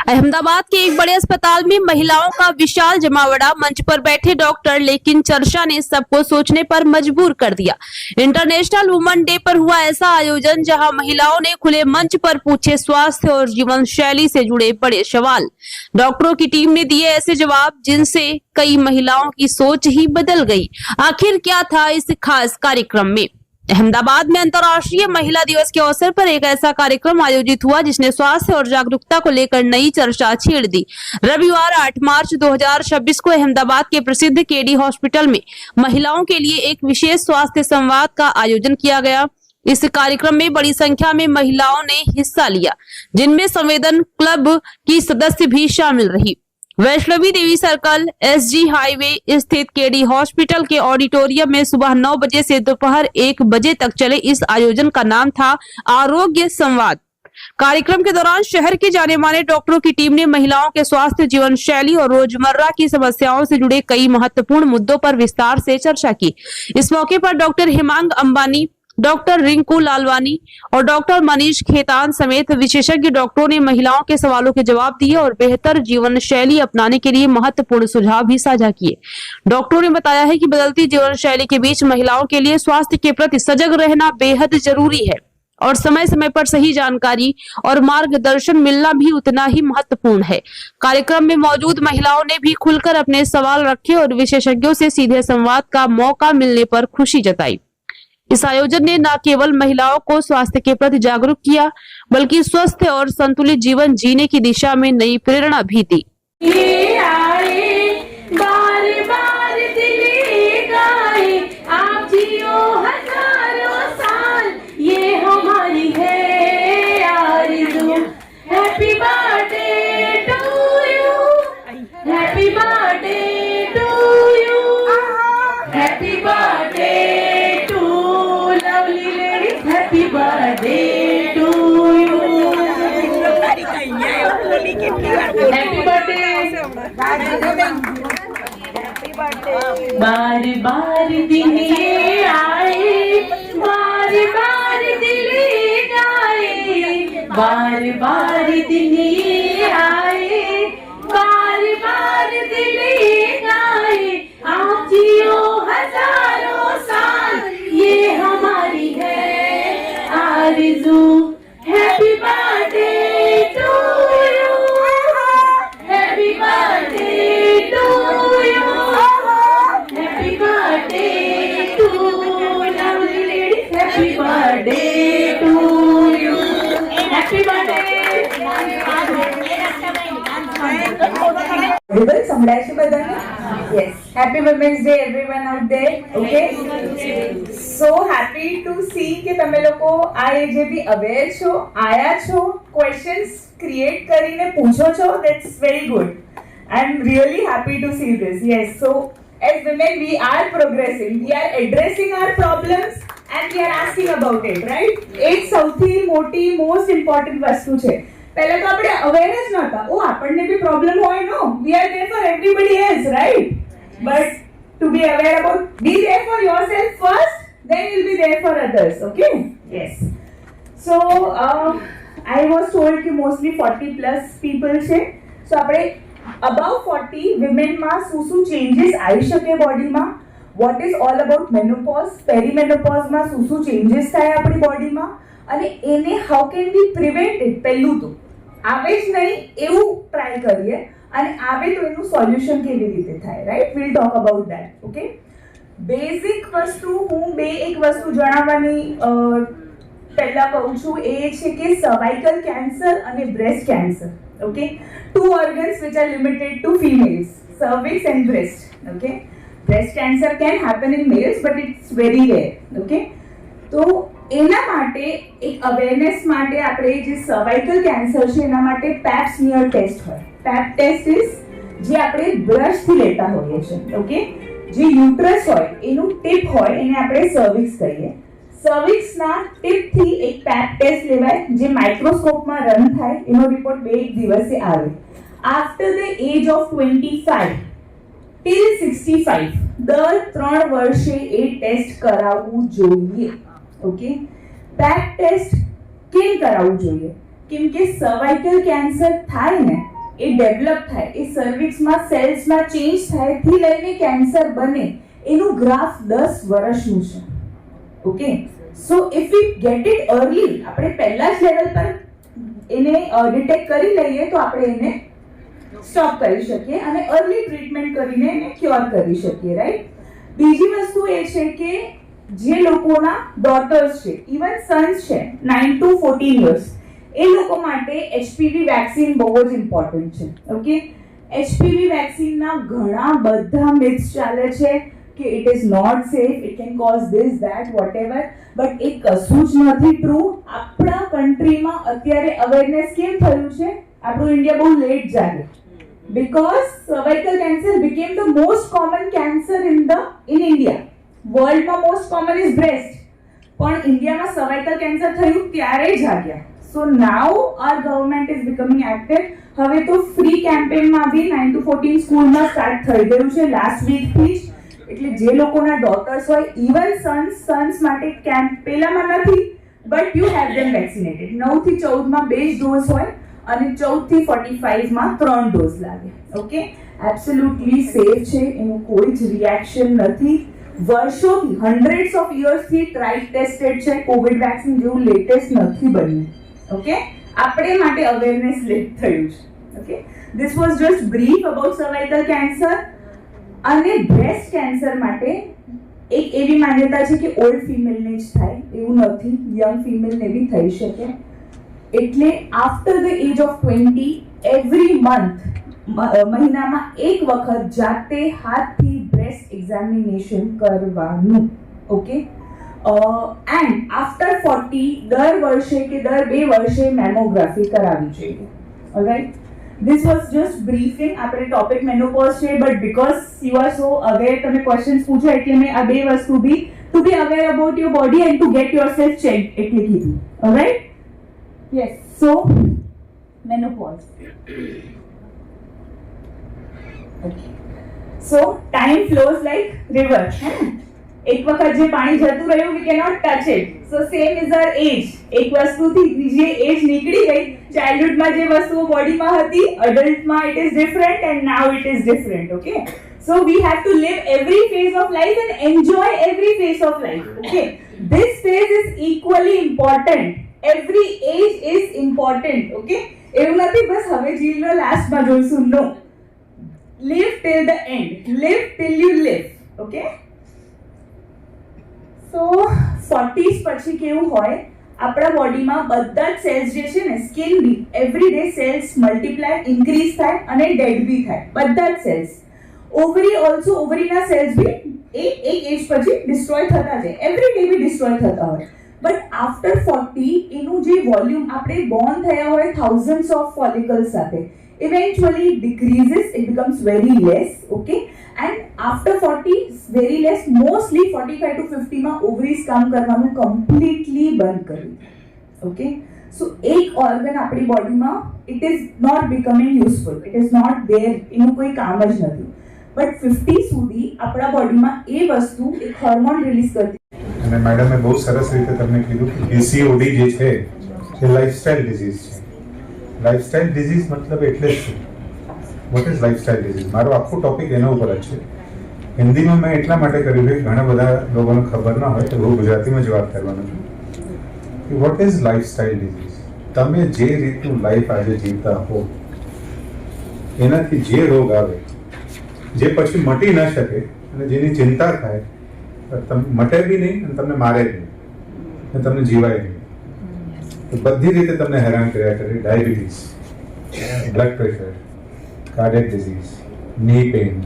अहमदाबाद के एक बड़े अस्पताल में महिलाओं का विशाल जमावड़ा, मंच पर बैठे डॉक्टर, लेकिन चर्चा ने सबको सोचने पर मजबूर कर दिया। इंटरनेशनल वुमेन डे पर हुआ ऐसा आयोजन जहां महिलाओं ने खुले मंच पर पूछे स्वास्थ्य और जीवन शैली से जुड़े बड़े सवाल। डॉक्टरों की टीम ने दिए ऐसे जवाब जिनसे कई महिलाओं की सोच ही बदल गई। आखिर क्या था इस खास कार्यक्रम में? अहमदाबाद में अंतर्राष्ट्रीय महिला दिवस के अवसर पर एक ऐसा कार्यक्रम आयोजित हुआ जिसने स्वास्थ्य और जागरूकता को लेकर नई चर्चा छेड़ दी। रविवार 8 मार्च 2026 को अहमदाबाद के प्रसिद्ध केडी हॉस्पिटल में महिलाओं के लिए एक विशेष स्वास्थ्य संवाद का आयोजन किया गया। इस कार्यक्रम में बड़ी संख्या में महिलाओं ने हिस्सा लिया, जिनमें संवेदन क्लब की सदस्य भी शामिल रही। वैष्णवी देवी सर्कल SG हाईवे स्थित केडी हॉस्पिटल के ऑडिटोरियम में सुबह 9 बजे से दोपहर 1 बजे तक चले इस आयोजन का नाम था आरोग्य संवाद। कार्यक्रम के दौरान शहर के जाने माने डॉक्टरों की टीम ने महिलाओं के स्वास्थ्य, जीवन शैली और रोजमर्रा की समस्याओं से जुड़े कई महत्वपूर्ण मुद्दों पर विस्तार से चर्चा की। इस मौके पर डॉक्टर हिमांग अंबानी, डॉक्टर रिंकू लालवानी और डॉक्टर मनीष खेतान समेत विशेषज्ञ डॉक्टरों ने महिलाओं के सवालों के जवाब दिए और बेहतर जीवन शैली अपनाने के लिए महत्वपूर्ण सुझाव भी साझा किए। डॉक्टरों ने बताया है कि बदलती जीवन शैली के बीच महिलाओं के लिए स्वास्थ्य के प्रति सजग रहना बेहद जरूरी है और समय समय पर सही जानकारी और मार्गदर्शन मिलना भी उतना ही महत्वपूर्ण है। कार्यक्रम में मौजूद महिलाओं ने भी खुलकर अपने सवाल रखे और विशेषज्ञों से सीधे संवाद का मौका मिलने पर खुशी जताई। इस आयोजन ने न केवल महिलाओं को स्वास्थ्य के प्रति जागरूक किया, बल्कि स्वस्थ और संतुलित जीवन जीने की दिशा में नई प्रेरणा भी दी। ये आए बार बार दिले गाए, आप जियो हजारों साल, ये हमारी है आरज़ू। Happy birthday to you, happy birthday to you, happy birthday Happy birthday to you. Happy birthday. बार बार दिन ये आए, बार बार दिल गाए, बार बार दिन ये आए, बार बार दिल गाए, आप जियो हजारों साल, ये हमारी है आरज़ू। Happy birthday to you, happy birthday to you, happy birthday to lovely ladies, happy birthday to you, happy birthday. संभळायचे बधाने? Yes. Happy Women's Day everyone out there. Okay. So happy to see કે તમે લોકો આ જે બી aware છો, આયા છો, questions create કરીને પૂછો છો. That's very good. I'm really happy to see this. Yes. So as women we are progressing. We are addressing our problems and we are asking about it, right? એક સૌથી મોટી most important વસ્તુ છે. પહેલા તો આપણે અવેર જ નહોતા. ઓ આપણને બી પ્રોબ્લેમ હોય નો. We are there for everybody else, right? But to be aware about, be there for yourself first, then you'll be there for others. Okay? Yes. So I was told कि mostly 40 plus people છે. So આપણે above 40 women માં શું changes આવી શકે body માં? What is all about menopause? Perimenopause માં શું changes થાય આપણી body માં? અને એને how can we prevent it? પહેલું તો આવે જ નહીં એવું ટ્રાય કરીએ અને આવે તો એનું સોલ્યુશન કેવી રીતે થાય, right? Will talk about that. Okay. Basic વસ્તુ હું એક વસ્તુ જણાવવાની પહેલા કહું છું, એ છે કે સર્વાઇકલ કેન્સર અને breast cancer. Okay. 2 organs which are limited to females, cervix and breast. Okay. Breast cancer can happen in males but it's very rare. Okay. તો એના માટે એક અવેરનેસ માટે આપણે જે સર્વાઇકલ કેન્સર છે એના માટે પેપ સ્મિયર ટેસ્ટ હોય. પેપ ટેસ્ટ ઇઝ જે આપણે બ્રશથી લેતા હોઈએ છીએ. ઓકે. જે યુટ્રસ હોય એનું ટીપ હોય એને આપણે સર્વિક્સ કહીએ. સર્વિક્સના ટીપથી એક પેપ ટેસ્ટ લેવાય જે માઇક્રોસ્કોપમાં રન થાય. એનો રિપોર્ટ 2 દિવસે આવે. After the age of 25 till 65 દર 3 વર્ષે એ ટેસ્ટ કરાવવું જોઈએ. ઓકે. પેપ ટેસ્ટ કેમ કરાવવું જોઈએ? કેમ કે સર્વાઇકલ કેન્સર થાય ને એ ડેવલપ થાય, એ સર્વિક્સમાં સેલ્સમાં ચેન્જ થાય થી લઈને કેન્સર બને, એનું ગ્રાફ 10 વર્ષનું છે. Okay, so if we get it early, આપણે પહેલા જ લેવલ પર એને ડિટેક્ટ કરી લઈએ તો આપણે એને સ્ટોપ કરી શકીએ અને અર્લી ટ્રીટમેન્ટ કરીને એને ક્યોર કરી શકીએ, રાઈટ. બીજી વસ્તુ એ છે કે જે લોકોના ડોટર્સ છે, ઇવન સન્સ છે 9 to 14 years, એ લોકો માટે HPV વેક્સિન બહુ જ ઇમ્પોર્ટન્ટ છે. ઓકે, HPV વેક્સિનના ઘણા બધા મિથ્સ ચાલે છે કે it is not safe, it can cause this that whatever, but એ કશું જ નથી ટ્રુ. આપણા કન્ટ્રીમાં અત્યારે અવેરનેસ કેમ થયું છે? આપણું ઇન્ડિયા બહુ લેટ જાગે, because cervical cancer became the most common cancer in India. વર્લ્ડમાં મોસ્ટ કોમન ઇઝ બ્રેસ્ટ, પણ ઇન્ડિયામાં સર્વાઇકલ કેન્સર થયું ત્યારે જાગ્યા. So now our government is becoming active. હવે તો ફ્રી કેમ્પેનમાં બી 9 to 14 સ્કૂલમાં સ્ટાર્ટ થઈ ગયું છે લાસ્ટ વીકથી જ. એટલે જે લોકોના ડોટર્સ હોય, ઇવન સન્સ માટે કેમ્પ પેલામાં નથી, but you have them vaccinated. 9 થી 14 માં 2 ડોઝ હોય અને 14 થી 45 માં 3 ડોઝ લાગે. ઓકે, એબ્સોલ્યુટલી સેફ છે, એનું કોઈ જ રિએક્શન નથી. વર્ષોથી, હન્ડ્રેડ્સ ઓફ યર્સથી ટ્રાઇડ ટેસ્ટેડ છે. કોવિડ વેક્સિન જેવું લેટેસ્ટ નથી બન્યું. ઓકે, આપણે માટે અવેરનેસ લેટ થયું છે. Okay, this was just brief about cervical cancer. અને બ્રેસ્ટ કેન્સર માટે એક એવી માન્યતા છે કે ઓલ્ડ ફિમેલને જ થાય, એવું નથી, યંગ ફિમેલને બી થઈ શકે. એટલે after the age of 20 every month, મહિનામાં એક વખત જાતે હાથથી બ્રેસ્ટ એક્ઝામિનેશન કરવાનું. ઓકે, એન્ડ આફ્ટર 40 દર વર્ષે કે દર 2 વર્ષે મેમોગ્રાફી કરાવવી જોઈએ. Alright, this was just briefing. આપણે ટોપિક મેનોપોઝ છે, but because you are so aware, તમે ક્વેશ્ચન્સ પૂછો એટલે મેં આ 2 વસ્તુ be to be aware about your body and to get yourself check એટલે કીધું. Alright, yes. So menopause. Okay. So time flows like river. એક વખત જે પાણી જતું રહ્યું, we cannot touch it. So same is our age. એક વસ્તુથી બીજી એજ નીકળી ગઈ. ચાઇલ્ડહુડમાં જે વસ્તુઓ બોડીમાં હતી, અડલ્ટમાં it is different and now it is different. Okay. So we have to live every phase of life and enjoy every phase of life. Okay. This phase is equally important. Every age is important. Okay. એવું નથી બસ હવે જીવનો લાસ્ટમાં જોઈશું. No. Live till the end. Live till you live. Okay? So 40s પછી કેવું હોય, આપણા બોડીમાં બધા જ સેલ્સ જે છે ને, સ્કિન બી every day cells multiply, increase થાય અને ડેડ બી થાય, બધા જ સેલ્સ. ઓવરી ઓલ્સો, ઓવરીના સેલ્સ બી એક એજ પછી ડિસ્ટ્રોય થતા જાય, એવરી ડે બી ડિસ્ટ્રોય થતા હોય. બટ આફ્ટર 40 એનું જે વોલ્યુમ, આપણે બોર્ન થયા હોય થાઉઝન્ડ્સ ઓફ ફોલિકલ્સ સાથે, eventually it decreases, it becomes very less. Okay, and after 40 very less, mostly 45 to 50 માં ovaries કામ કરવાનું completely બંધ કર્યું. Okay, so એક organ આપણી બોડીમાં it is not becoming useful, it is not there, એનું કોઈ કામ જ નથી. but 50 સુધી આપણા બોડીમાં એ વસ્તુ એક હોર્મોન રિલીઝ કરતી. અને મેડમે બહુ સરસ રીતે તમને કીધું કે PCOD જે છે એ લાઇફસ્ટાઇલ ડિઝીઝ છે. લાઇફસ્ટાઇલ ડિઝીઝ મતલબ એટલે જ શું? What is lifestyle disease? મારો આખો ટોપિક એના ઉપર જ છે. હિન્દીમાં મેં એટલા માટે કર્યું છે, ઘણા બધા લોકોને ખબર ના હોય તો હું ગુજરાતીમાં જ વાત કરવાનો છું કે વોટ ઇઝ લાઇફસ્ટાઇલ ડિઝીઝ. તમે જે રીતનું લાઈફ આજે જીવતા હો, એનાથી જે રોગ આવે, જે પછી મટી ન શકે અને જેની ચિંતા થાય, મટે બી નહીં અને તમને મારે બી નહીં અને તમને જીવાય નહીં, તો બધી રીતે તમને હેરાન કર્યા કરે. Diabetes, blood pressure, cardiac disease, knee pain,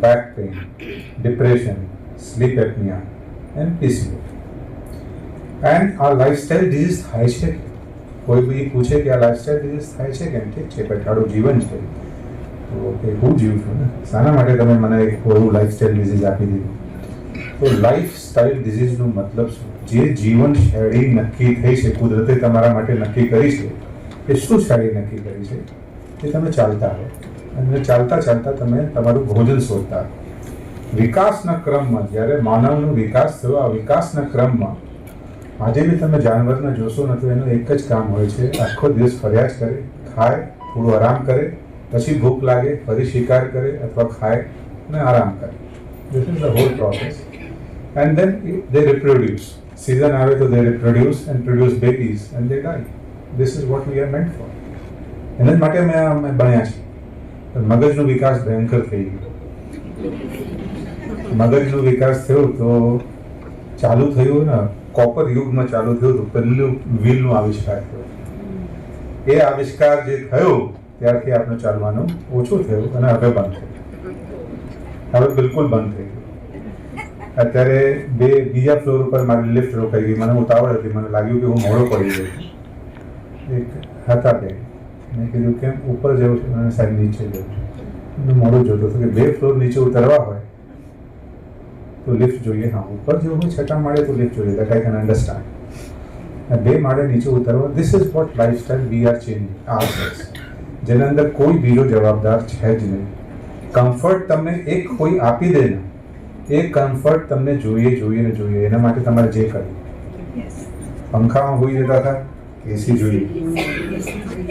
back pain, depression, sleep apnea and PCOD. And આ લાઇફસ્ટાઇલ ડિઝીઝ થાય છે કે કોઈ બી પૂછે કે આ લાઇફસ્ટાઇલ ડિઝીઝ થાય છે કેમ? ઠીક છે, બેઠાડું જીવન છે તો હું જીવું છું ને, શાના માટે તમે મને એવું લાઇફસ્ટાઇલ ડિઝીઝ આપી દીધું? તો લાઇફસ્ટાઇલ ડિઝીઝનો મતલબ શું? જે જીવન શૈલી નક્કી થઈ છે, કુદરતે તમારા માટે નક્કી કરી છે, એ શું શૈલી નક્કી કરી છે? એ તમે ચાલતા હો અને ચાલતા ચાલતા તમે તમારું ભોજન શોધતા. વિકાસના ક્રમમાં જ્યારે માનવનો વિકાસ થયો, આ વિકાસના ક્રમમાં આજે બી તમે જાનવરને જોશો ને તો એનું એક જ કામ હોય છે, આખો દિવસ ફરિયાદ કરે, ખાય, થોડું આરામ કરે પછી ભૂખ લાગે ફરી શિકાર કરે અથવા ખાય અને આરામ કરે. This is the whole process. And then they reproduce. Season આવે તો they reproduce and produce babies and they die. This is what we are meant for. એના જ માટે અમે ભણ્યા છીએ. મગજનો વિકાસ ભયંકર થઈ ગયો. મગજનો વિકાસ થયો તો ચાલુ થયું ને કોપર યુગમાં ચાલુ થયું તો પહેલું વ્હીલનો આવિષ્કાર થયો. એ આવિષ્કાર જે થયો ત્યારથી આપણે ચાલવાનું ઓછું થયું અને હવે બંધ થયું. હવે બિલકુલ બંધ થઈ ગયું. અત્યારે બીજા ફ્લોર ઉપર મારી લિફ્ટ રોકાઈ ગઈ. મને ઉતાવળ હતી, મને લાગ્યું કે હું મોડો પડી ગયો. એક હતા બે મેં કીધું કેમ ઉપર જવું છે, મને સાહેબ નીચે જવું છે. હું મોડું જોતો હતો કે 2 ફ્લોર નીચે ઉતરવા હોય તો લિફ્ટ જોઈએ. હા, ઉપર જવું હોય 6ઠા માળે તો લિફ્ટ જોઈએ. That I can understand. 2 માળે નીચે ઉતરવા. This is what lifestyle we are changing ourselves. જેના અંદર કોઈ બીજો જવાબદાર છે જ નહીં. કમ્ફર્ટ તમને એક કોઈ આપી દે ને, એ કમ્ફર્ટ તમને જોઈએ જોઈએ ને જોઈએ. એના માટે તમારે જે કરવું. પંખામાં હોઈ જતા હતા, એસી જોઈએ.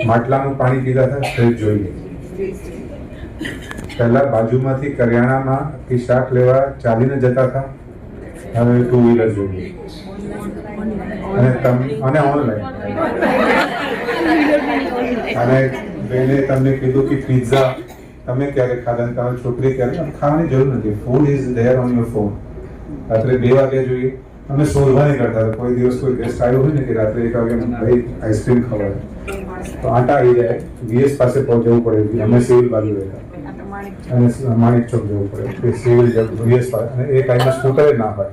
માટલાનું પાણી પીતા હતા, ફ્રીજ જોઈએ. પહેલા બાજુમાંથી કરિયાણામાં કે શાક લેવા ચાલીને જતા હતા, હવે 2 વ્હીલર જોઈએ. અને ઓનલાઈન. અને બેને તમને કીધું કે પિઝા તમે ક્યારે ખાધા, તમારી છોકરી ક્યારે, ખાવાની જરૂર નથી. Food is there on your phone. રાત્રે 2 વાગ્યા જોઈએ. અમે શોધવાની કરતા હતા. કોઈ દિવસ કોઈ ગેસ્ટ આવ્યો હોય ને કે રાત્રે 1 વાગે ભાઈ આઈસ્ક્રીમ ખવડાવે તો આટા આવી જાય. વીએસ પાસે પહોંચવું પડે. અમે સિવિલ બાજુ રહેતા અને માણેક ચોક જવું પડે. સિવિલ વીએસ પાસે. અને એ ટાઈમમાં સ્કૂટરે ના હોય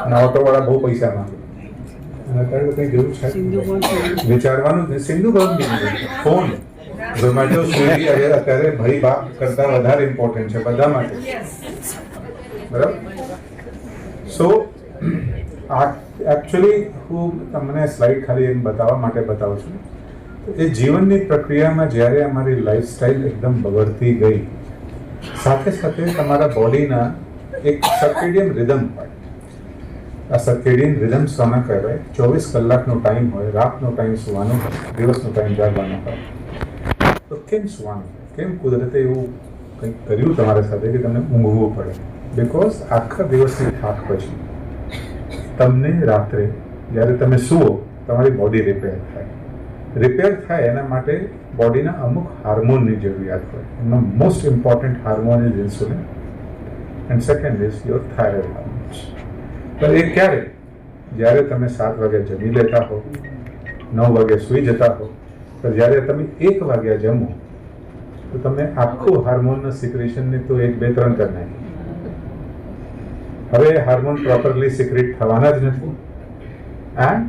અને ઓટોવાળા બહુ પૈસા માંગે. અને અત્યારે કંઈ જરૂર છે વિચારવાનું જ નહીં. સિંધુ ફોન ઝોમેટો સ્વિગી અત્યારે ભાઈ બાપ કરતા વધારે ઇમ્પોર્ટન્ટ છે બધા માટે. બરાબર. સો એકચ્યુઅલી હું તમને સ્લાઇડ ખાલી એમ બતાવવા માટે બતાવું છું. એ જીવનની પ્રક્રિયામાં જ્યારે અમારી લાઈફસ્ટાઈલ એકદમ બગડતી ગઈ, સાથે સાથે તમારા બોડીના એક સર્કેડિયન રિધમ હોય. આ સર્કેડિયન રિધમ શાના કહેવાય? 24 કલાકનો ટાઈમ હોય. રાતનો ટાઈમ સુવાનો હોય, દિવસનો ટાઈમ જાગવાનો હોય. તો કેમ સુવાનું? કેમ કુદરતે એવું કંઈક કર્યું તમારા સાથે કે તમને ઊંઘવું પડે? બિકોઝ આખા દિવસની થાક પછી તમને રાત્રે જ્યારે તમે સૂવો તમારી બોડી રિપેર થાય. રિપેર થાય એના માટે બોડીના અમુક હાર્મોનની જરૂરિયાત હોય. એમાં most important hormone is insulin and second is your thyroid hormones. પણ એ ક્યારે? જ્યારે તમે 7 વાગે જમી લેતા હો, 9 વાગે સૂઈ જતા હો. તો જ્યારે તમે 1 વાગ્યા જમો તો તમે આખું હાર્મોનના સિક્રેશનને તો 1, 2, 3 કરી નાખી. હવે હાર્મોન પ્રોપરલી સિક્રેટ થવાના જ નથી એન્ડ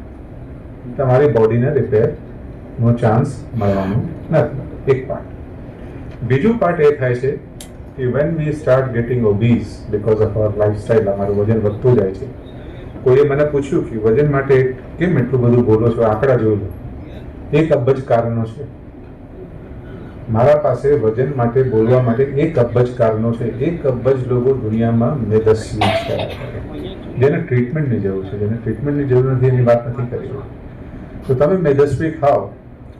તમારી બોડીને રિપેરનો ચાન્સ મળવાનો નથી. એક પાર્ટ. બીજું પાર્ટ એ થાય છે કે when we start getting obese because of our lifestyle, અમારું વજન વધતું જાય છે. કોઈએ મને પૂછ્યું કે વજન માટે કેમ એટલું બધું બોલો છો? આંકડા જોઈ લો. 1 અબજ કારણો છે. મારા પાસે વજન માટે બોલવા માટે 1 અબજ કારણો છે. 1 અબજ લોકો દુનિયામાં મેદસ્વી છે, જેને ટ્રીટમેન્ટની જરૂર છે. જેને ટ્રીટમેન્ટની જરૂર નથી એની વાત નથી કરી. તો તમે મેદસ્વી ખાઓ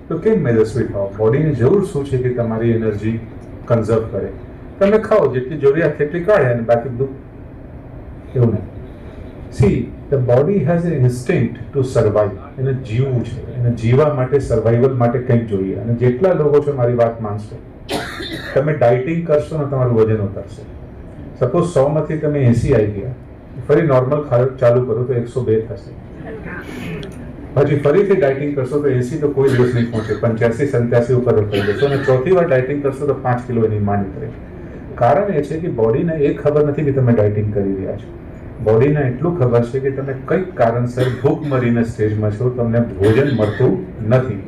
તો કેમ મેદસ્વી ખાઓ? બોડીની જરૂર શું છે કે તમારી એનર્જી કન્ઝર્વ કરે? તમે ખાઓ, જેટલી જરૂરિયાત એટલી કાઢે અને બાકી બધું એવું નહીં. See the body has a instinct two survive. એને જીવવું છે. એને જીવવા માટે, સર્વાઈવલ માટે કંઈક જોઈએ. અને જેટલા લોકો છો મારી વાત માનશો, તમે ડાયટિંગ કરશો ને તમારું વજન ઉતરશે. સપોઝ 100માંથી તમે 80 આવી ગયા, ફરી નોર્મલ ચાલુ કરો તો 102 થશે. પછી ફરીથી ડાયટિંગ કરશો તો 80 તો કોઈ દિવસ નહીં પહોંચે, 85, 87 ઉપર થઈ જશો. અને ચોથી વાર ડાયટિંગ કરશો તો 5 કિલો એની માંડ ઉતરે. કારણ એ છે કે બોડીને એ ખબર નથી કે તમે ડાયટિંગ કરી રહ્યા છો. બોડીને એટલું ખબર છે કે તમે કંઈક કારણસર ભૂખમરીના સ્ટેજમાં છો, તમને ભોજન મળતું નથી.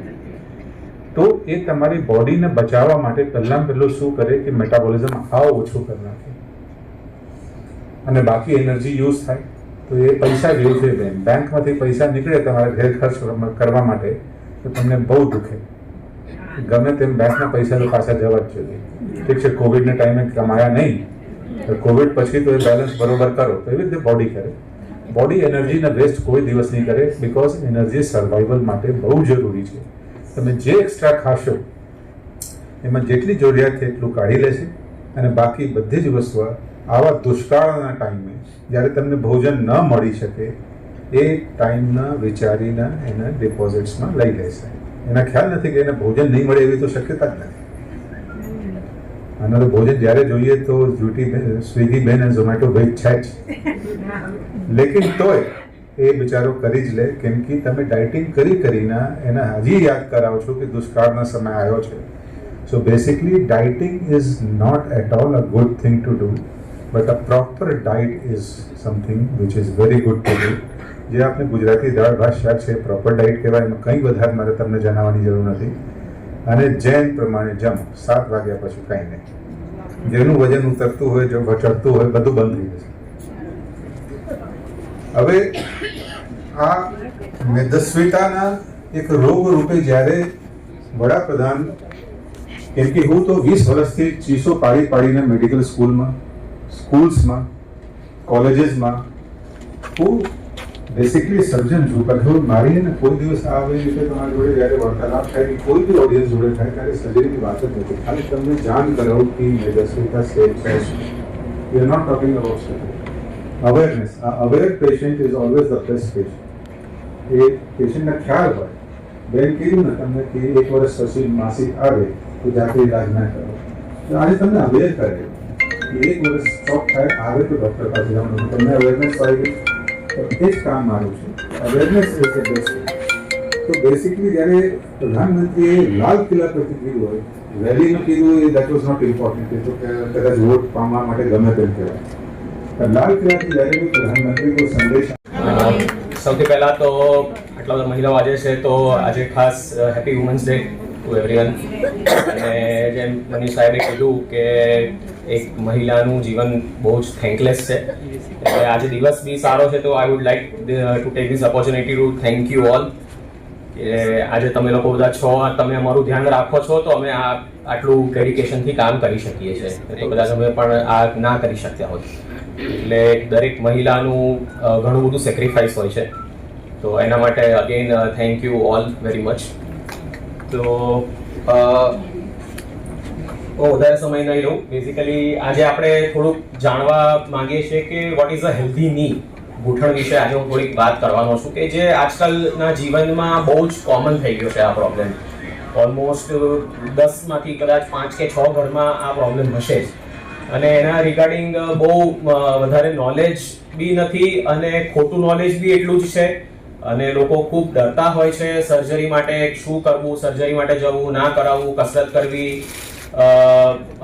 તો એ તમારી બોડીને બચાવવા માટે પહેલું શું કરે કે મેટાબોલિઝમ ઓછું કરી નાખે અને બાકી એનર્જી યુઝ થાય. તો એ પૈસા જેવું છે. બેંકમાંથી પૈસા નીકળે તમારા ઘેર ખર્ચ કરવા માટે તો તમને બહુ દુખે. ગમે તેમ બેંકના પૈસા તો પાછા જવા જ જોઈએ. ઠીક છે, કોવિડના ટાઈમે કમાયા નહીં, કોવિડ પછી તો એ બેલેન્સ બરોબર કરો. તો એવી રીતે બોડી કરે. બોડી એનર્જીને વેસ્ટ કોઈ દિવસ નહીં કરે, બિકોઝ એનર્જી સર્વાઈવલ માટે બહુ જરૂરી છે. તમે જે એક્સ્ટ્રા ખાશો એમાં જેટલી જરૂરિયાત છે એટલું કાઢી લેશે અને બાકી બધી જ વસ્તુઓ આવા દુષ્કાળના ટાઈમે જ્યારે તમને ભોજન ન મળી શકે એ ટાઈમના વિચારીને એના ડિપોઝિટ્સમાં લઈ લેશે. એના ખ્યાલ નથી કે એને ભોજન નહીં મળે એવી તો શક્યતા જ નથી. અને તો ભોજન જ્યારે જોઈએ તો સ્વિગી બેન અને ઝોમેટો ભાઈ છે જ, લેકિન તોય એ બિચારો કરી જ લે, કેમ કે તમે ડાયટિંગ કરીને એને હજી યાદ કરાવો છો કે દુષ્કાળનો સમય આવ્યો છે. So basically dieting is not at all a good thing to do, but a proper diet is something which is very good to do. જે આપણે ગુજરાતી દાળ ભાત શાક છે પ્રોપર ડાયટ કહેવાય, એમાં કંઈ વધારે મારે તમને જણાવવાની જરૂર નથી. અને જૈન પ્રમાણે જમ 7 વાગ્યા પછી કાંઈ નહીં. જેનું વજન ઉતરતું હોય, જો ચડતું હોય, બધું બંધ થઈ જશે. હવે આ મેદસ્વીતાના એક રોગ રૂપે જ્યારે વડાપ્રધાન, કેમ કે હું તો 20 વર્ષથી ચીસો પાડીને મેડિકલ સ્કૂલ્સમાં કોલેજીસમાં હું બેસિકલી સર્જન છું, પણ મારી ને કોઈ દિવસ આવી રીતે તમારી જોડે જ્યારે વાર્તાલાપ થાય કે કોઈ બી ઓડિયન્સ જોડે થાય ત્યારે સર્જરીની વાત જ નથી. ખાલી તમને જાણ કરાવું કે મેદસ્વીતા સ્ટેજ છે. We are not talking about surgery. Awareness. આ aware patient is always the best patient. એ પેશન્ટને ખ્યાલ હોય. બેન કીધું ને તમને કે 1 વર્ષ પછી માસિક આવે તો જાતે ઇલાજ ના કરો. તો આજે તમને અવેર કરે કે 1 વર્ષ સ્ટોપ થાય આવે તો ડૉક્ટર પાસે જવાનું. તમને અવેરનેસ આવી ગઈ તો એ જ કામ મારું છે. Awareness is the best. તો બેસિકલી જ્યારે પ્રધાનમંત્રીએ લાલ કિલ્લા પરથી કીધું હોય, રેલીમાં કીધું એ દેટ વોઝ નોટ ઇમ્પોર્ટન્ટ. એ તો કદાચ વોટ પામવા માટે ગમે તેમ કહેવાય. લાલ કિલ્લાથી જ્યારે બી પ્રધાનમંત્રી કોઈ સંદેશ. સૌથી પહેલાં તો આટલા બધા મહિલાઓ આજે છે તો આજે ખાસ happy women's day to everyone. અને જેમ મનીષ સાહેબે કીધું કે એક મહિલાનું જીવન બહુ જ થેન્કલેસ છે, એટલે આજે દિવસ બી સારો છે. તો I would like to take this opportunity two thank you all કે આજે તમે લોકો બધા છો, તમે અમારું ધ્યાન રાખો છો તો અમે આટલું ડેડિકેશનથી કામ કરી શકીએ છીએ. તો કદાચ અમે પણ આ ના કરી શક્યા હોત. એટલે દરેક મહિલાનું ઘણું બધું સેક્રિફાઈસ હોય છે, તો એના માટે again thank you all very much. તો વધારે સમય નહીં લઉં. બેઝિકલી આજે આપણે થોડુંક જાણવા માંગીએ છીએ કે વોટ ઇઝ અ હેલ્ધી ની. ઘૂંટણ વિશે આજે હું થોડીક વાત કરવાનો છું કે જે આજકાલના જીવનમાં બહુ જ કોમન થઈ ગયો છે આ પ્રોબ્લેમ. ઓલમોસ્ટ 10માંથી કદાચ 5 કે 6 ઘરમાં આ પ્રોબ્લેમ હશે જ. અને એના રિગાર્ડિંગ બહુ વધારે નોલેજ બી નથી અને ખોટું નોલેજ બી એટલું જ છે. અને લોકો ખૂબ ડરતા હોય છે સર્જરી માટે. શું કરવું, સર્જરી માટે જવું, ના કરાવવું, કસરત કરવી,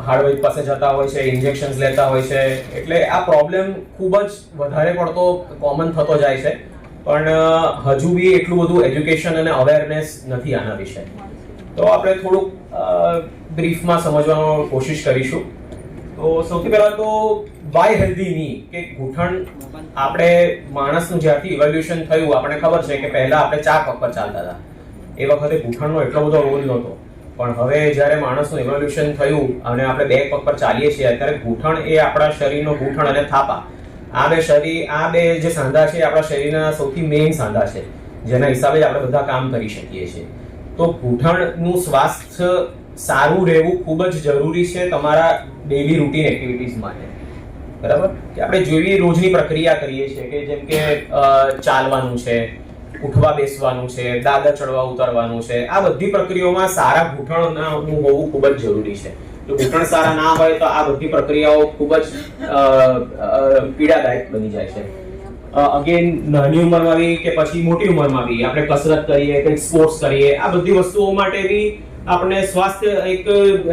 હાર્ડવેર પાસે જતા હોય છે, ઇન્જેક્શન્સ લેતા હોય છે. એટલે આ પ્રોબ્લેમ ખૂબ જ વધારે પડતો કોમન થતો જાય છે, પણ હજુ બી એટલું બધું એજ્યુકેશન અને અવેરનેસ નથી આના વિશે. તો આપણે થોડુંક બ્રીફમાં સમજવાનો કોશિશ કરીશું. તો સૌથી પહેલા તો વાય હેલ્ધી ની કે ઘૂંટણ. આપણે માણસનું જ્યારથી ઇવોલ્યુશન થયું આપણને ખબર છે કે પહેલા આપણે 4 પગ પર ચાલતા હતા. એ વખતે ઘૂંટણનો એટલો બધો રોલ નહોતો, પણ હવે જ્યારે માણસનું ઇવોલ્યુશન થયું અને આપણે 2 પગ પર ચાલીએ છીએ ત્યારે ઘૂંટણ એ આપણા શરીરનો ઘૂંટણ અને થાપા, આ બે જે સાંધા છે આપણા શરીરના સૌથી મેઇન સાંધા છે, જેના હિસાબે જ આપણે બધા કામ કરી શકીએ છીએ. તો ઘૂંટણનું સ્વાસ્થ્ય સારું રહેવું ખૂબ જ જરૂરી છે તમારા ડેઈલી રૂટીન એક્ટિવિટીઝ માટે. બરાબર કે આપણે જેવી રોજની પ્રક્રિયા કરીએ છીએ કે જેમ કે ચાલવાનું છે, ઉઠવા બેસવાનું છે, દાદર ચડવા ઉતરવાનું છે, આ બધી પ્રક્રિયાઓમાં સારા ઘૂંટણનું હોવું ખૂબ જ જરૂરી છે. જો ઘૂંટણ સારા ના હોય તો આ બધી પ્રક્રિયાઓ ખૂબ જ પીડાદાયક બની જાય છે. અગેન નાની ઉંમરમાં બી કે પછી મોટી ઉંમરમાં બી આપણે કસરત કરીએ, કંઈક સ્પોર્ટ્સ કરીએ, આ બધી વસ્તુઓ માટે બી આપણે સ્વાસ્થ્ય એક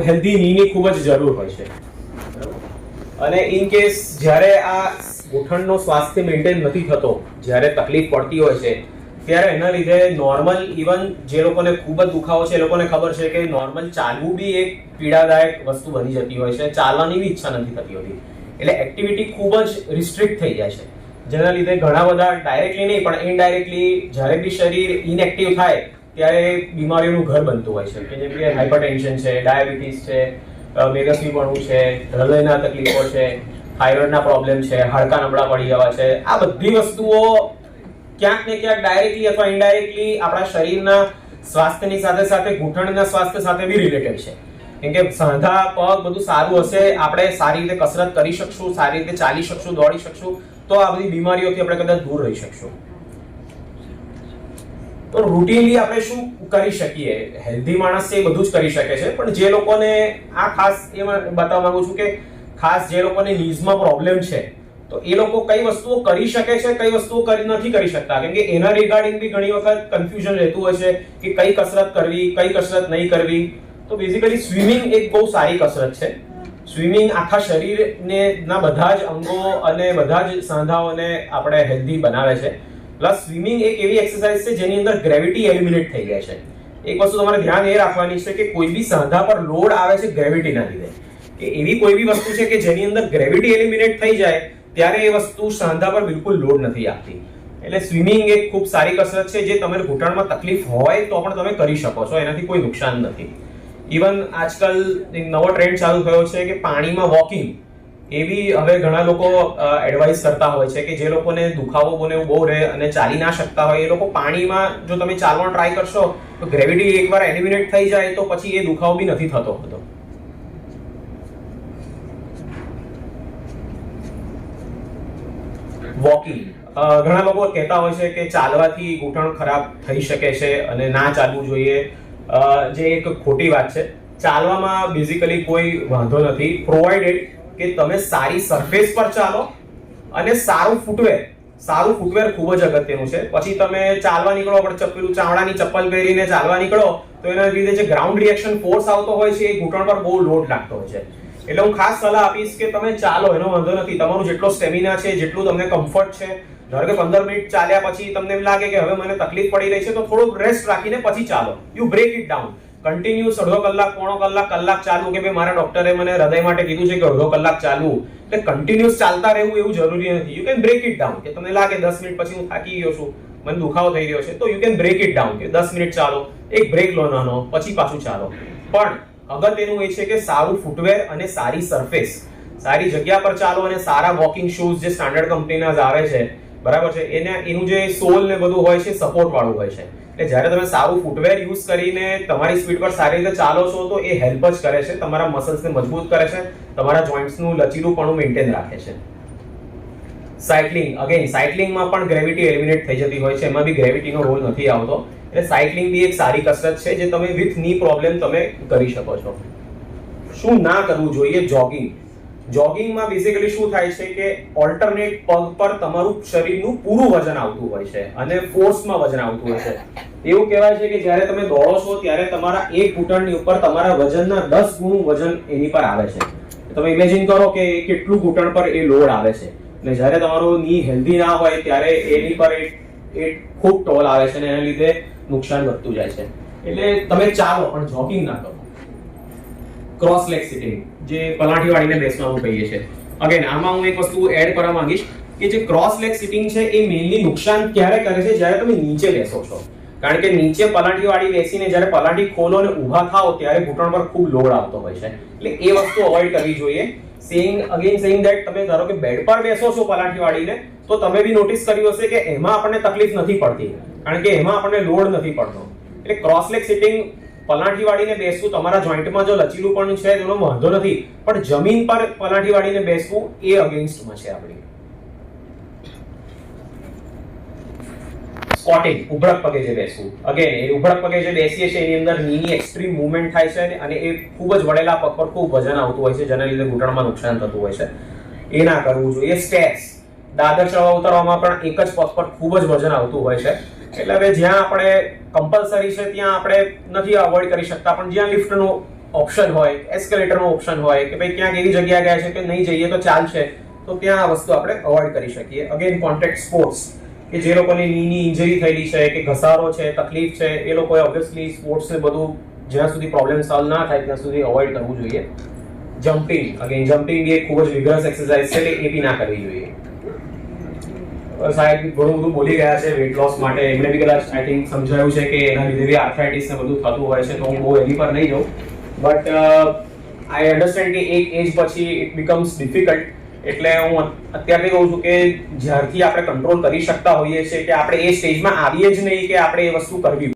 હેલ્ધી નીની ખૂબ જ જરૂર હોય છે. અને ઇન કેસ જ્યારે આ ઘૂંટણનો સ્વાસ્થ્ય મેન્ટેન નથી થતો, જ્યારે તકલીફ પડતી હોય છે, ત્યારે એના લીધે નોર્મલ ઇવન જે લોકોને ખૂબ જ દુખાવો છે એ લોકોને ખબર છે કે નોર્મલ ચાલવું બી એક પીડાદાયક વસ્તુ બની જતી હોય છે. ચાલવાની બી ઈચ્છા નથી થતી હોતી, એટલે એક્ટિવિટી ખૂબ જ રિસ્ટ્રિક્ટ થઈ જાય છે, જેના લીધે ઘણા બધા ડાયરેક્ટલી નહીં પણ ઇનડાયરેક્ટલી જ્યારે બી શરીર ઇનએક્ટિવ થાય ત્યારે બીમારીઓનું ઘર બનતું હોય છે, કે જેમ કે હાઇપરટેન્શન છે, ડાયાબિટીસ છે, મેદસ્વીપણું છે, હૃદયના તકલીફો છે, થાઇરોઇડના પ્રોબ્લેમ છે, હાડકા નબળા પડી જવા છે. આ બધી વસ્તુઓ ક્યાંક ને ક્યાંક ડાયરેક્ટલી અથવા ઇનડાયરેક્ટલી આપણા શરીરના સ્વાસ્થ્યની સાથે સાથે ઘૂંટણના સ્વાસ્થ્ય સાથે બી રિલેટેડ છે. કેમ કે સાંધા પગ બધું સારું હશે, આપણે સારી રીતે કસરત કરી શકશું, સારી રીતે ચાલી શકશું, દોડી શકશું, તો આ બધી બીમારીઓથી આપણે કદાચ દૂર રહી શકશું. તો રૂટીનલી આપણે શું કરી શકીએ? હેલ્ધી માણસ છે એ બધું જ કરી શકે છે, પણ જે લોકોને આ ખાસ એ બતાવવા માંગુ છું કે ખાસ જે લોકોને નીઝમાં પ્રોબ્લેમ છે તો એ લોકો કઈ વસ્તુઓ કરી શકે છે, કઈ વસ્તુઓ નથી કરી શકતા, કેમ કે એના રિગાર્ડિંગ બી ઘણી વખત કન્ફ્યુઝન રહેતું હોય છે કે કઈ કસરત કરવી, કઈ કસરત નહીં કરવી. તો બેઝિકલી સ્વિમિંગ એક બહુ સારી કસરત છે. સ્વિમિંગ આખા શરીરને ના બધા જ અંગો અને બધા જ સાંધાઓને આપણે હેલ્ધી બનાવે છે. પ્લસ સ્વિમિંગ એક એવી એક્સરસાઇઝ છે જેની અંદર ગ્રેવિટી એલિમિનેટ થઈ જાય છે. એક વસ્તુ તમારે ધ્યાન એ રાખવાની છે કે કોઈ બી સાંધા પર લોડ આવે છે ગ્રેવિટીના લીધે, કે એવી કોઈ બી વસ્તુ છે કે જેની અંદર ગ્રેવિટી એલિમિનેટ થઈ જાય ત્યારે એ વસ્તુ સાંધા પર બિલકુલ લોડ નથી આપતી. એટલે સ્વિમિંગ એક ખૂબ સારી કસરત છે જે તમારે ઘૂંટણમાં તકલીફ હોય તો પણ તમે કરી શકો છો, એનાથી કોઈ નુકસાન નથી. ઇવન આજકાલ એક નવો ટ્રેન્ડ ચાલુ થયો છે કે પાણીમાં વોકિંગ, એવી હવે ઘણા લોકો એડવાઇસ કરતા હોય છે કે જે લોકોને દુખાવો બને બહુ રહે અને ચાલી ના શકતા હોય એ લોકો પાણીમાં જો તમે ચાલવાનો ટ્રાય કરશો તો ગ્રેવિટી એકવાર એલિમિનેટ થઈ જાય તો પછી એ દુખાવો બી નથી થતો હતો. વોકિંગ, ઘણા લોકો કહેતા હોય છે કે ચાલવાથી ઘૂંટણ ખરાબ થઈ શકે છે અને ના ચાલવું જોઈએ, જે એક ખોટી વાત છે. ચાલવામાં બેઝિકલી કોઈ વાંધો નથી, પ્રોવાઇડેડ કે તમે સારી સરફેસ પર ચાલો અને સારું ફૂટવેર. સારું ફૂટવેર ખૂબ જ અગત્યનું છે. પછી તમે ચાલવા નીકળો પણ પેલું ચામડાની ચપ્પલ પહેરીને ચાલવા નીકળો તો એના લીધે જે ગ્રાઉન્ડ રિએક્શન ફોર્સ આવતો હોય છે એ ઘૂંટણ પર બહુ લોડ લાગતો હોય છે. એટલે હું ખાસ સલાહ આપીશ કે તમે ચાલો, એનો વાંધો નથી, તમારું જેટલો સ્ટેમિના છે, જેટલું તમને કમ્ફર્ટ છે. ધારો કે 15 મિનિટ ચાલ્યા પછી તમને એમ લાગે કે હવે મને તકલીફ પડી રહી છે તો થોડુંક રેસ્ટ રાખીને પછી ચાલો. You break it down. Continuous અડધો કલાક, પોણો કલાક, કલાક ચાલવું કે ભાઈ મારા ડોક્ટરે મને હૃદય માટે કીધું છે કે અડધો કલાક ચાલવું, એટલે કન્ટિન્યુઅસ ચાલતા રહેવું એવું જરૂરી નથી. You can break it down, કે તમને લાગે 10 મિનિટ પછી હું થાકી ગયો છું, મને દુખાવો થઈ રહ્યો છે, તો you can break it down કે 10 મિનિટ ચાલો, એક બ્રેક લો નાનો, પછી પાછું ચાલો. પણ અગત્યનું એ છે કે સારું ફૂટવેર અને સારી સરફેસ, સારી જગ્યા પર ચાલો અને સારા વોકિંગ શૂઝ જે સ્ટાન્ડર્ડ કંપનીના જ આવે છે, બરાબર છે, એનું જે સોલ ને બધું હોય છે સપોર્ટ વાળું હોય છે. એટલે જ્યારે તમે સારું ફૂટવેર યુઝ કરીને તમારી સ્પીડ પર સારી રીતે ચાલો છો તો એ હેલ્પ જ કરે છે, તમારા મસલ્સને મજબૂત કરે છે, તમારા જોઈન્ટ્સનું લચીલુંપણું મેન્ટેન રાખે છે. સાયકલિંગ, અગેન સાયકલિંગમાં પણ ગ્રેવિટી એલિમિનેટ થઈ જતી હોય છે, એમાં બી ગ્રેવિટીનો રોલ નથી આવતો. એટલે સાયકલિંગ બી એક સારી કસરત છે જે તમે વિથ ની પ્રોબ્લેમ તમે કરી શકો છો. શું ના કરવું જોઈએ? જોગિંગ. જોગિંગમાં બેઝિકલી શું થાય છે કે ઓલ્ટરનેટ પગ પર તમારું શરીરનું પૂરું વજન આવતું હોય છે અને ફોર્સમાં વજન આવતું હોય છે. એવું કહેવાય છે કે જ્યારે તમે દોડો છો ત્યારે તમારા એક ઘૂંટણની ઉપર તમારા વજનના 10 ગણું વજન એની પર આવે છે. તમે ઇમેજિન કરો કે કેટલું ઘૂંટણ પર એ લોડ આવે છે, અને જ્યારે તમારું ની હેલ્ધી ના હોય ત્યારે એની પર એ ખૂબ ટોલ આવે છે અને એના લીધે નુકસાન વધતું જાય છે. એટલે તમે ચાલો પણ જોગિંગ ના કરો. ક્રોસ લેગ સિટિંગ, જે પલાઠી વાળીને બેસવાનું કહીએ છીએ. અગેન આમાં હું એક વસ્તુ એડ કરવા માંગીશ કે જે ક્રોસ લેગ સિટિંગ છે એ મેઇનલી નુકસાન ક્યારે કરે છે? જ્યારે તમે નીચે બેસો છો. કારણ કે નીચે પલાઠી વાળી બેસીને જ્યારે પલાઠી ખોલો અને ઊભા થાઓ ત્યારે ઘૂંટણ પર ખૂબ લોડ આવતો હોય છે. એટલે એ વસ્તુ અવોઇડ કરવી જોઈએ. સેઇંગ ધેટ તમે ધારો કે બેડ પર બેસો છો પલાઠી વાળીને તો તમે બી નોટિસ કર્યું હશે કે એમાં આપણને તકલીફ નથી પડતી, કારણ કે એમાં આપણને લોડ નથી પડતો. એટલે ક્રોસ લેગ સિટિંગ પલાઠી વાળીને બેસવું, તમારા જોઈન્ટમાં જો લચીલું છે એનો વાંધો નથી, પણ જમીન પર પલાઠી વાળીને બેસવું એ અગેન્સ્ટમાં છે આપણી. સ્કોટિંગ, ઉભળક પગે જે બેસવું. અગેન એ ઉભળક પગે જે બેસીએ છીએ એની અંદર નીની એક્સ્ટ્રીમ મૂવમેન્ટ થાય છે અને એ ખૂબ જ વળેલા પગ પર ખૂબ વજન આવતું હોય છે, જેના લીધે ઘૂંટણમાં નુકસાન થતું હોય છે. એ ના કરવું જોઈએ. સ્ટેપ્સ, દાદર ચડવા ઉતરવામાં પણ એક જ પગ પર ખૂબ જ વજન આવતું હોય છે. એટલે હવે જ્યાં આપણે કમ્પલસરી છે ત્યાં આપણે નથી અવોઇડ કરી શકતા, પણ જ્યાં લિફ્ટનો ઓપ્શન હોય, એસ્કેલેટરનો ઓપ્શન હોય કે ભાઈ ક્યાંક એવી જગ્યા ગયા છે કે નહીં જઈએ તો ચાલશે, તો ત્યાં આ વસ્તુ આપણે અવોઇડ કરી શકીએ. અગેન કોન્ટેક્ટ સ્પોર્ટ્સ, કે જે લોકોને નીની ઇન્જરી થયેલી છે કે ઘસારો છે, તકલીફ છે, એ લોકોએ ઓબ્વિયસલી સ્પોર્ટ્સ ને બધું જ્યાં સુધી પ્રોબ્લેમ સોલ્વ ના થાય ત્યાં સુધી અવોઇડ કરવું જોઈએ. જમ્પિંગ, અગેન જમ્પિંગ બી એક ખૂબ જ વિગ્રસ એક્સરસાઇઝ છે, એટલે એ બી ના કરવી જોઈએ. સાહેબ ઘણું બધું બોલી ગયા છે વેટ લોસ માટે, એમને બી કદાચ આઈ થિંક સમજાયું છે કે એના લીધે બી આર્થરાઇટિસ ને બધું થતું હોય છે, તો હું બહુ એની પર નહીં જાઉં. બટ આઈ અન્ડરસ્ટેન્ડ કે એક એજ પછી ઇટ બીકમ્સ ડિફિકલ્ટ. એટલે હું અત્યારથી કહું છું કે જ્યારથી આપણે કંટ્રોલ કરી શકતા હોઈએ છીએ કે આપણે એ સ્ટેજમાં આવીએ જ નહીં કે આપણે એ વસ્તુ કરવી